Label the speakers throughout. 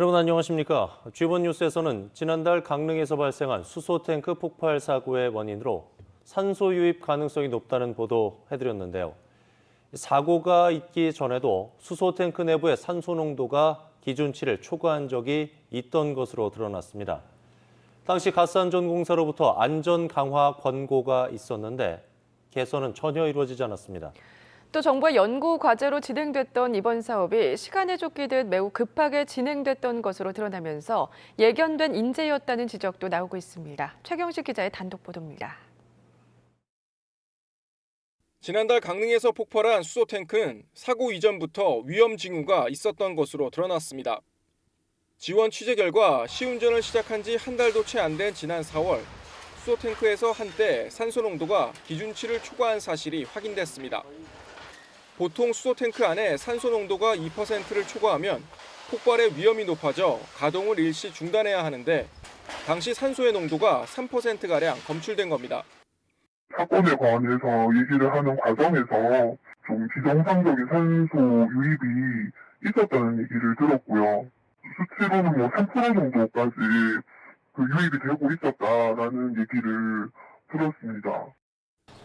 Speaker 1: 여러분 안녕하십니까? G본 뉴스에서는 지난달 강릉에서 발생한 수소탱크 폭발 사고의 원인으로 산소 유입 가능성이 높다는 보도 해드렸는데요. 사고가 있기 전에도 수소탱크 내부의 산소 농도가 기준치를 초과한 적이 있던 것으로 드러났습니다. 당시 가스안전공사로부터 안전 강화 권고가 있었는데 개선은 전혀 이루어지지 않았습니다.
Speaker 2: 또 정부의 연구 과제로 진행됐던 이번 사업이 시간에 쫓기듯 매우 급하게 진행됐던 것으로 드러나면서 예견된 인재였다는 지적도 나오고 있습니다. 최경식 기자의 단독 보도입니다.
Speaker 3: 지난달 강릉에서 폭발한 수소탱크는 사고 이전부터 위험 징후가 있었던 것으로 드러났습니다. 지원 취재 결과 시운전을 시작한 지 한 달도 채 안 된 지난 4월 수소탱크에서 한때 산소 농도가 기준치를 초과한 사실이 확인됐습니다. 보통 수소탱크 안에 산소 농도가 2%를 초과하면 폭발의 위험이 높아져 가동을 일시 중단해야 하는데 당시 산소의 농도가 3%가량 검출된 겁니다.
Speaker 4: 사건에 관해서 얘기를 하는 과정에서 좀 비정상적인 산소 유입이 있었다는 얘기를 들었고요. 수치로는 3% 정도까지 유입이 되고 있었다라는 얘기를 들었습니다.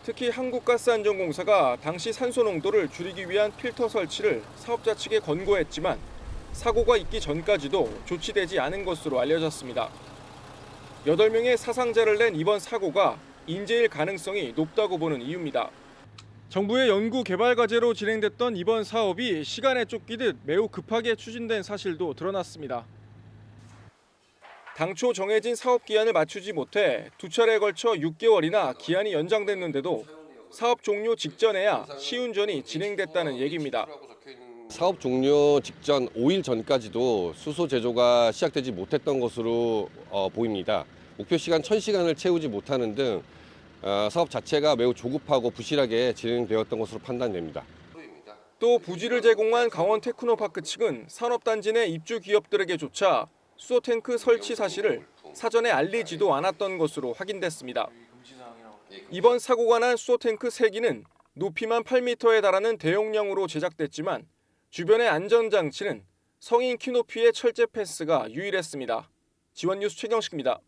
Speaker 3: 특히 한국가스안전공사가 당시 산소 농도를 줄이기 위한 필터 설치를 사업자 측에 권고했지만 사고가 있기 전까지도 조치되지 않은 것으로 알려졌습니다. 8명의 사상자를 낸 이번 사고가 인재일 가능성이 높다고 보는 이유입니다. 정부의 연구 개발 과제로 진행됐던 이번 사업이 시간에 쫓기듯 매우 급하게 추진된 사실도 드러났습니다. 당초 정해진 사업 기한을 맞추지 못해 두 차례에 걸쳐 6개월이나 기한이 연장됐는데도 사업 종료 직전에야 시운전이 진행됐다는 얘기입니다.
Speaker 5: 사업 종료 직전 5일 전까지도 수소 제조가 시작되지 못했던 것으로 보입니다. 목표 시간 1000시간을 채우지 못하는 등 사업 자체가 매우 조급하고 부실하게 진행되었던 것으로 판단됩니다.
Speaker 3: 또 부지를 제공한 강원 테크노파크 측은 산업단지 내 입주 기업들에게조차 수소탱크 설치 사실을 사전에 알리지도 않았던 것으로 확인됐습니다. 이번 사고가 난 수소탱크 3기는 높이만 8m에 달하는 대용량으로 제작됐지만 주변의 안전장치는 성인 키 높이의 철제 펜스가 유일했습니다. 지원 뉴스 최경식입니다.